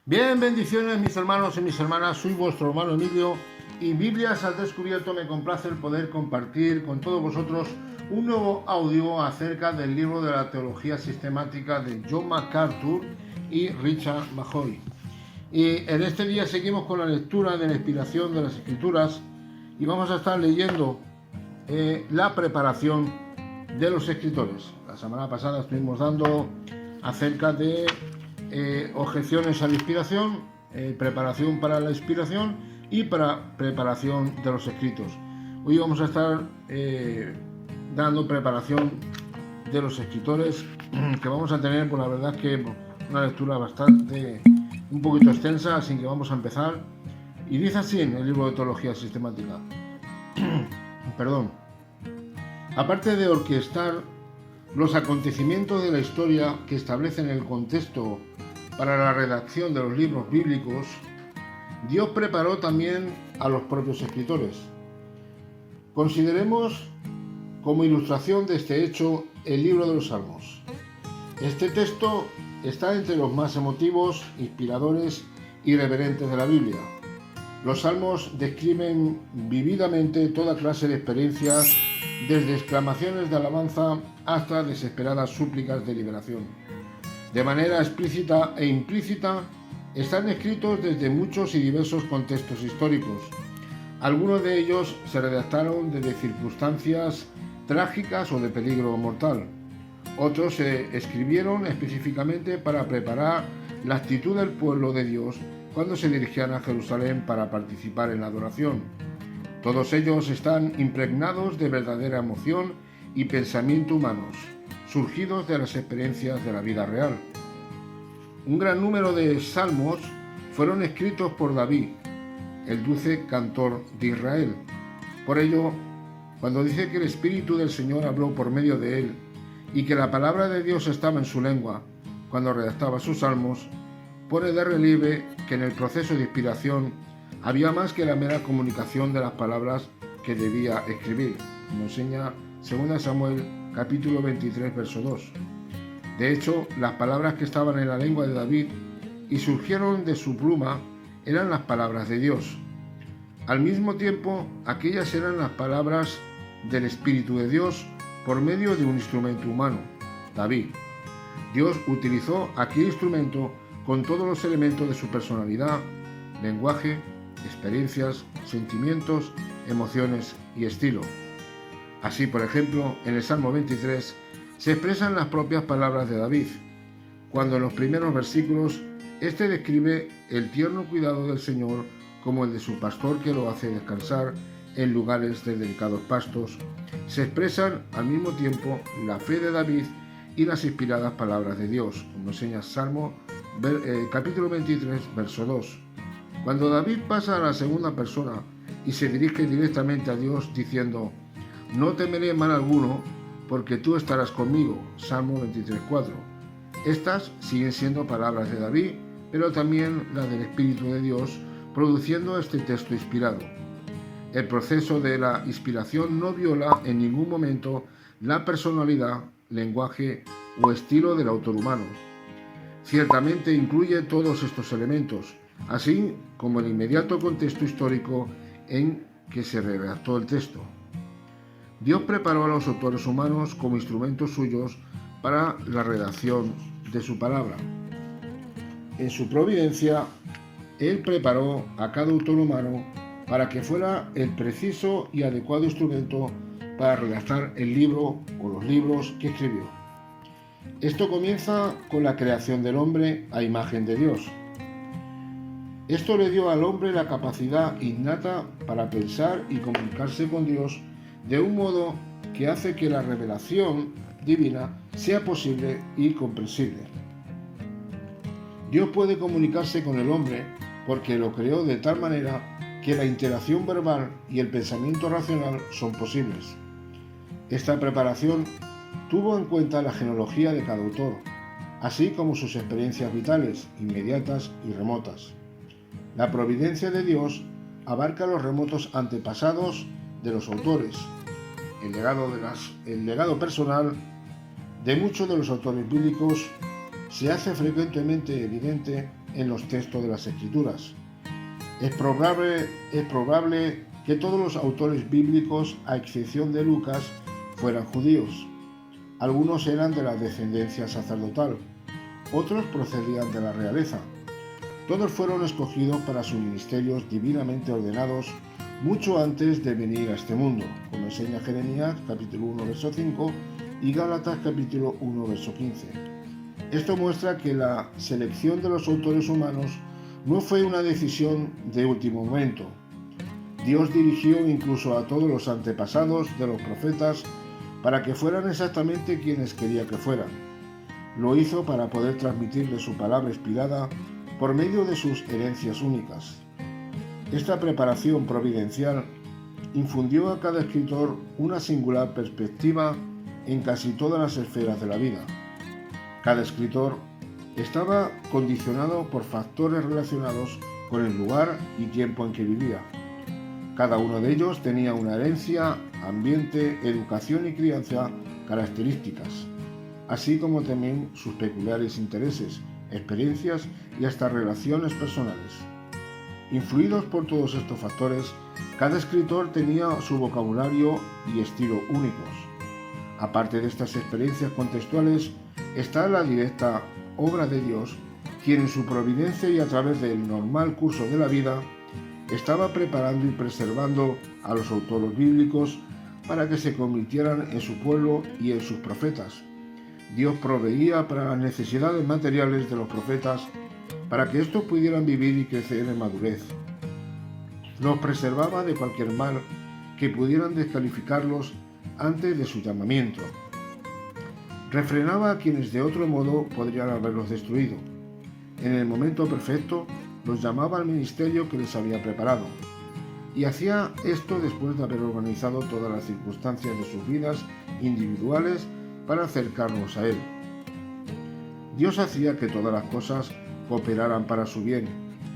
Bien, bendiciones mis hermanos y mis hermanas, soy vuestro hermano Emilio y Biblias al Descubierto me complace el poder compartir con todos vosotros un nuevo audio acerca del libro de la teología sistemática de John MacArthur y Richard Mahoy. Y en este día seguimos con la lectura de la inspiración de las Escrituras y vamos a estar leyendo la preparación de los escritores. La semana pasada estuvimos dando acerca de objeciones a la inspiración, preparación para la inspiración y para preparación de los escritos. Hoy vamos a estar dando preparación de los escritores, que vamos a tener, pues la verdad es que una lectura un poquito extensa, así que vamos a empezar. Y dice así en el libro de teología sistemática. Perdón. Aparte de orquestar los acontecimientos de la historia que establecen el contexto para la redacción de los libros bíblicos, Dios preparó también a los propios escritores. Consideremos como ilustración de este hecho el libro de los Salmos. Este texto está entre los más emotivos, inspiradores y reverentes de la Biblia. Los Salmos describen vívidamente toda clase de experiencias, desde exclamaciones de alabanza hasta desesperadas súplicas de liberación. De manera explícita e implícita, están escritos desde muchos y diversos contextos históricos. Algunos de ellos se redactaron desde circunstancias trágicas o de peligro mortal. Otros se escribieron específicamente para preparar la actitud del pueblo de Dios cuando se dirigían a Jerusalén para participar en la adoración. Todos ellos están impregnados de verdadera emoción y pensamiento humanos, surgidos de las experiencias de la vida real. Un gran número de salmos fueron escritos por David, el dulce cantor de Israel. Por ello, cuando dice que el Espíritu del Señor habló por medio de él y que la palabra de Dios estaba en su lengua cuando redactaba sus salmos, pone de relieve que en el proceso de inspiración había más que la mera comunicación de las palabras que debía escribir, como enseña 2 Samuel capítulo 23, verso 2. De hecho, las palabras que estaban en la lengua de David y surgieron de su pluma eran las palabras de Dios. Al mismo tiempo, aquellas eran las palabras del Espíritu de Dios por medio de un instrumento humano, David. Dios utilizó aquel instrumento con todos los elementos de su personalidad, lenguaje, experiencias, sentimientos, emociones y estilo. Así, por ejemplo, en el Salmo 23 se expresan las propias palabras de David, cuando en los primeros versículos este describe el tierno cuidado del Señor como el de su pastor que lo hace descansar en lugares de delicados pastos. Se expresan al mismo tiempo la fe de David y las inspiradas palabras de Dios, como enseña Salmo capítulo 23, verso 2. Cuando David pasa a la segunda persona y se dirige directamente a Dios diciendo: «No temeré mal alguno, porque tú estarás conmigo», Salmo 23:4. Estas siguen siendo palabras de David, pero también las del Espíritu de Dios, produciendo este texto inspirado. El proceso de la inspiración no viola en ningún momento la personalidad, lenguaje o estilo del autor humano. Ciertamente incluye todos estos elementos, así como el inmediato contexto histórico en que se redactó el texto. Dios preparó a los autores humanos como instrumentos suyos para la redacción de su palabra. En su providencia, Él preparó a cada autor humano para que fuera el preciso y adecuado instrumento para redactar el libro o los libros que escribió. Esto comienza con la creación del hombre a imagen de Dios. Esto le dio al hombre la capacidad innata para pensar y comunicarse con Dios de un modo que hace que la revelación divina sea posible y comprensible. Dios puede comunicarse con el hombre porque lo creó de tal manera que la interacción verbal y el pensamiento racional son posibles. Esta preparación tuvo en cuenta la genealogía de cada autor, así como sus experiencias vitales, inmediatas y remotas. La providencia de Dios abarca los remotos antepasados de los autores, el legado personal de muchos de los autores bíblicos se hace frecuentemente evidente en los textos de las Escrituras. Es probable que todos los autores bíblicos, a excepción de Lucas, fueran judíos. Algunos eran de la descendencia sacerdotal, otros procedían de la realeza. Todos fueron escogidos para sus ministerios divinamente ordenados mucho antes de venir a este mundo, como enseña Jeremías capítulo 1 verso 5 y Gálatas capítulo 1 verso 15. Esto muestra que la selección de los autores humanos no fue una decisión de último momento. Dios dirigió incluso a todos los antepasados de los profetas para que fueran exactamente quienes quería que fueran. Lo hizo para poder transmitirle su palabra inspirada por medio de sus herencias únicas. Esta preparación providencial infundió a cada escritor una singular perspectiva en casi todas las esferas de la vida. Cada escritor estaba condicionado por factores relacionados con el lugar y tiempo en que vivía. Cada uno de ellos tenía una herencia, ambiente, educación y crianza características, así como también sus peculiares intereses, experiencias y hasta relaciones personales. Influidos por todos estos factores, cada escritor tenía su vocabulario y estilo únicos. Aparte de estas experiencias contextuales, está la directa obra de Dios, quien en su providencia y a través del normal curso de la vida, estaba preparando y preservando a los autores bíblicos para que se convirtieran en su pueblo y en sus profetas. Dios proveía para las necesidades materiales de los profetas para que estos pudieran vivir y crecer en madurez. Los preservaba de cualquier mal que pudieran descalificarlos antes de su llamamiento. Refrenaba a quienes de otro modo podrían haberlos destruido. En el momento perfecto, los llamaba al ministerio que les había preparado, y hacía esto después de haber organizado todas las circunstancias de sus vidas individuales para acercarnos a Él. Dios hacía que todas las cosas cooperaran para su bien,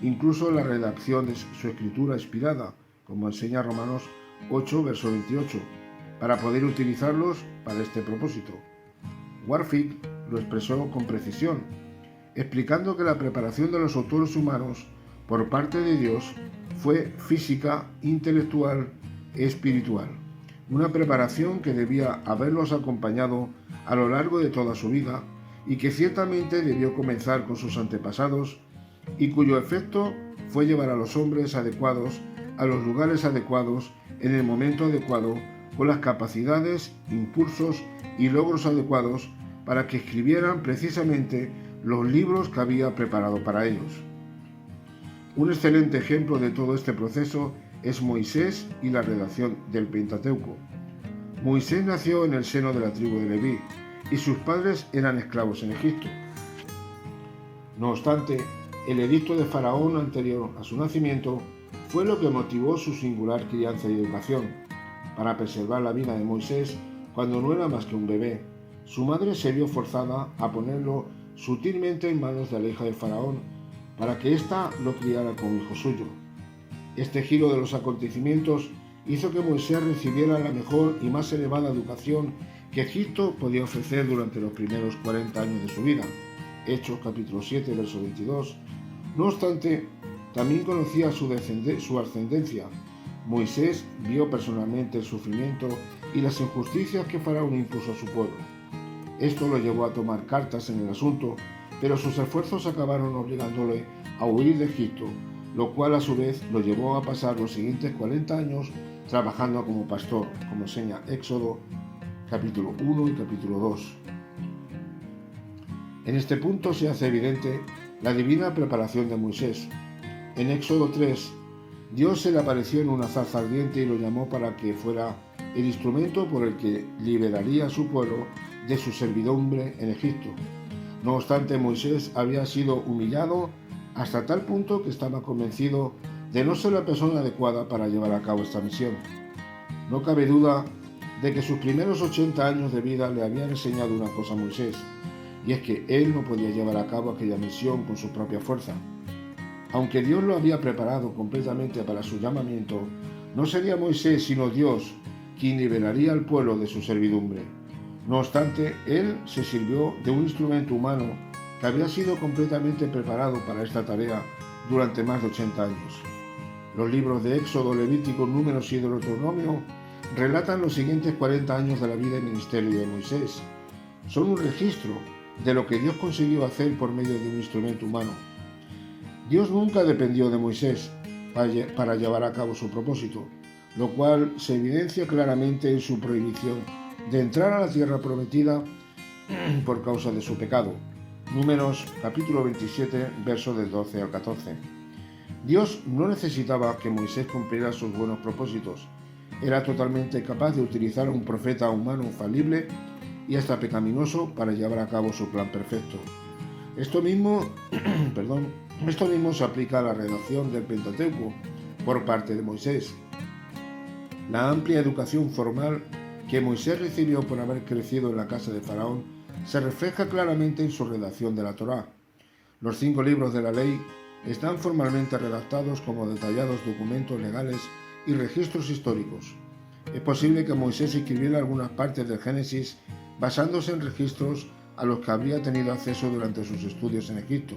incluso la redacción de su escritura inspirada, como enseña Romanos 8, verso 28, para poder utilizarlos para este propósito. Warfield lo expresó con precisión, explicando que la preparación de los autores humanos por parte de Dios fue física, intelectual e espiritual, una preparación que debía haberlos acompañado a lo largo de toda su vida y que ciertamente debió comenzar con sus antepasados y cuyo efecto fue llevar a los hombres adecuados a los lugares adecuados en el momento adecuado con las capacidades, impulsos y logros adecuados para que escribieran precisamente los libros que había preparado para ellos. Un excelente ejemplo de todo este proceso es Moisés y la redacción del Pentateuco. Moisés nació en el seno de la tribu de Leví y sus padres eran esclavos en Egipto. No obstante, el edicto de Faraón anterior a su nacimiento fue lo que motivó su singular crianza y educación. Para preservar la vida de Moisés cuando no era más que un bebé, su madre se vio forzada a ponerlo sutilmente en manos de la hija de Faraón para que ésta lo criara como hijo suyo. Este giro de los acontecimientos hizo que Moisés recibiera la mejor y más elevada educación que Egipto podía ofrecer durante los primeros 40 años de su vida. Hechos capítulo 7, verso 22. No obstante, también conocía su ascendencia. Moisés vio personalmente el sufrimiento y las injusticias que Faraón impuso a su pueblo. Esto lo llevó a tomar cartas en el asunto, pero sus esfuerzos acabaron obligándole a huir de Egipto, lo cual a su vez lo llevó a pasar los siguientes 40 años trabajando como pastor, como enseña Éxodo capítulo 1 y capítulo 2. En este punto se hace evidente la divina preparación de Moisés. En Éxodo 3, Dios se le apareció en una zarza ardiente y lo llamó para que fuera el instrumento por el que liberaría a su pueblo de su servidumbre en Egipto. No obstante, Moisés había sido humillado hasta tal punto que estaba convencido de no ser la persona adecuada para llevar a cabo esta misión. No cabe duda de que sus primeros 80 años de vida le habían enseñado una cosa a Moisés, y es que él no podía llevar a cabo aquella misión con su propia fuerza. Aunque Dios lo había preparado completamente para su llamamiento, no sería Moisés sino Dios quien liberaría al pueblo de su servidumbre. No obstante, él se sirvió de un instrumento humano que había sido completamente preparado para esta tarea durante más de 80 años. Los libros de Éxodo, Levítico, Números y Deuteronomio relatan los siguientes 40 años de la vida y ministerio de Moisés. Son un registro de lo que Dios consiguió hacer por medio de un instrumento humano. Dios nunca dependió de Moisés para llevar a cabo su propósito, lo cual se evidencia claramente en su prohibición de entrar a la tierra prometida por causa de su pecado. Números capítulo 27, versos del 12 al 14. Dios no necesitaba que Moisés cumpliera sus buenos propósitos. Era totalmente capaz de utilizar a un profeta humano falible y hasta pecaminoso para llevar a cabo su plan perfecto. Esto mismo se aplica a la redacción del Pentateuco por parte de Moisés. La amplia educación formal que Moisés recibió por haber crecido en la casa de Faraón se refleja claramente en su redacción de la Torá. Los 5 libros de la ley están formalmente redactados como detallados documentos legales y registros históricos. Es posible que Moisés escribiera algunas partes del Génesis basándose en registros a los que habría tenido acceso durante sus estudios en Egipto.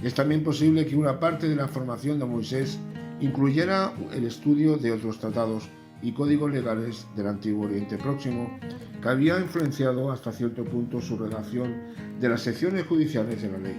Es también posible que una parte de la formación de Moisés incluyera el estudio de otros tratados y códigos legales del Antiguo Oriente Próximo, que había influenciado hasta cierto punto su redacción de las secciones judiciales de la ley.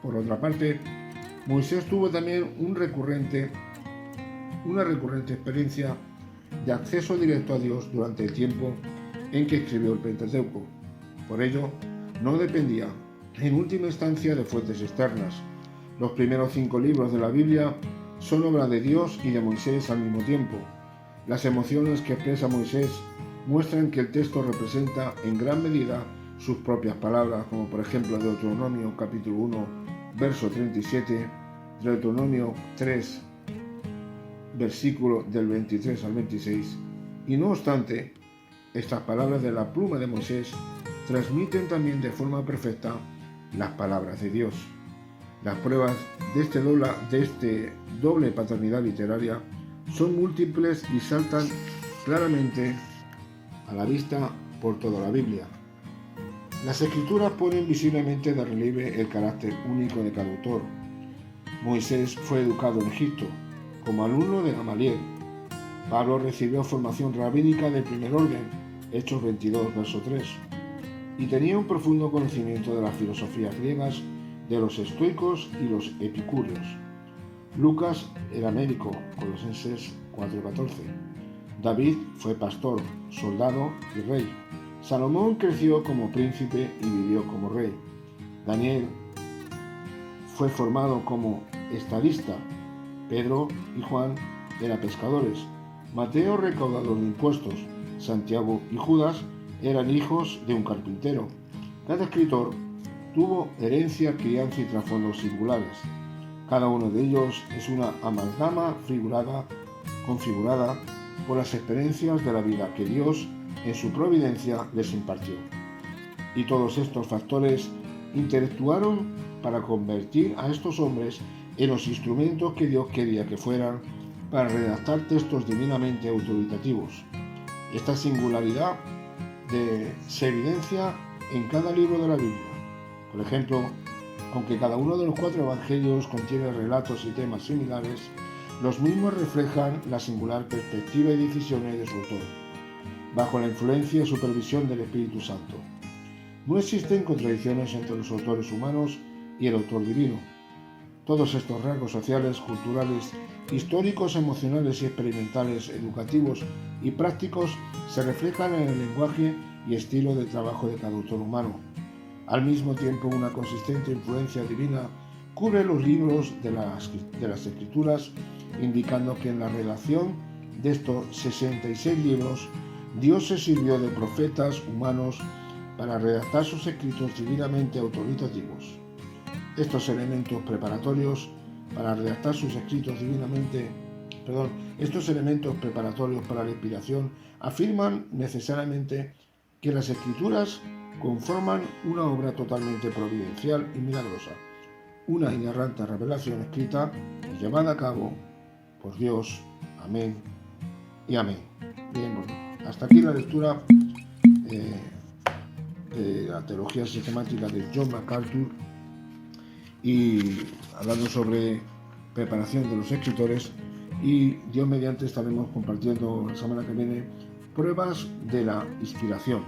Por otra parte, Moisés tuvo también una recurrente experiencia de acceso directo a Dios durante el tiempo en que escribió el Pentateuco. Por ello, no dependía, en última instancia, de fuentes externas. Los primeros 5 libros de la Biblia son obra de Dios y de Moisés al mismo tiempo. Las emociones que expresa Moisés muestran que el texto representa en gran medida sus propias palabras, como por ejemplo Deuteronomio capítulo 1, verso 37, Deuteronomio 3, versículo del 23 al 26, y no obstante, estas palabras de la pluma de Moisés transmiten también de forma perfecta las palabras de Dios. Las pruebas de este doble paternidad literaria son múltiples y saltan claramente a la vista por toda la Biblia. Las Escrituras ponen visiblemente de relieve el carácter único de cada autor. Moisés fue educado en Egipto, como alumno de Gamaliel. Pablo recibió formación rabínica de primer orden, Hechos 22, verso 3, y tenía un profundo conocimiento de las filosofías griegas, de los estoicos y los epicúreos. Lucas era médico, Colosenses 4:14. David fue pastor, soldado y rey. Salomón creció como príncipe y vivió como rey. Daniel fue formado como estadista. Pedro y Juan eran pescadores. Mateo, recaudador de impuestos. Santiago y Judas eran hijos de un carpintero. Cada escritor tuvo herencia, crianza y trasfondos singulares. Cada uno de ellos es una amalgama configurada por las experiencias de la vida que Dios, en su providencia, les impartió. Y todos estos factores interactuaron para convertir a estos hombres en los instrumentos que Dios quería que fueran para redactar textos divinamente autoritativos. Esta singularidad se evidencia en cada libro de la Biblia. Por ejemplo, aunque cada uno de los 4 evangelios contiene relatos y temas similares, los mismos reflejan la singular perspectiva y decisiones de su autor, bajo la influencia y supervisión del Espíritu Santo. No existen contradicciones entre los autores humanos y el autor divino. Todos estos rasgos sociales, culturales, históricos, emocionales y experimentales, educativos y prácticos se reflejan en el lenguaje y estilo de trabajo de cada autor humano. Al mismo tiempo, una consistente influencia divina cubre los libros de las Escrituras, indicando que en la redacción de estos 66 libros, Dios se sirvió de profetas humanos para redactar sus escritos divinamente autoritativos. Estos elementos preparatorios para redactar sus escritos estos elementos preparatorios para la inspiración afirman necesariamente que las Escrituras conforman una obra totalmente providencial y milagrosa, una inerrante revelación escrita y llevada a cabo por Dios. Amén y amén. Bien, bueno, hasta aquí la lectura de la teología sistemática de John MacArthur, y hablando sobre preparación de los escritores, y Dios mediante estaremos compartiendo la semana que viene pruebas de la inspiración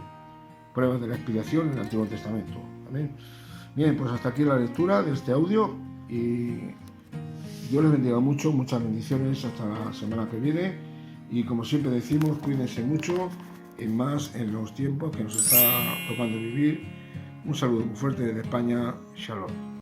en el Antiguo Testamento. Amén. Bien, pues hasta aquí la lectura de este audio, y Dios les bendiga mucho, muchas bendiciones hasta la semana que viene, y como siempre decimos, cuídense mucho, y más en los tiempos que nos está tocando vivir. Un saludo muy fuerte desde España. Shalom.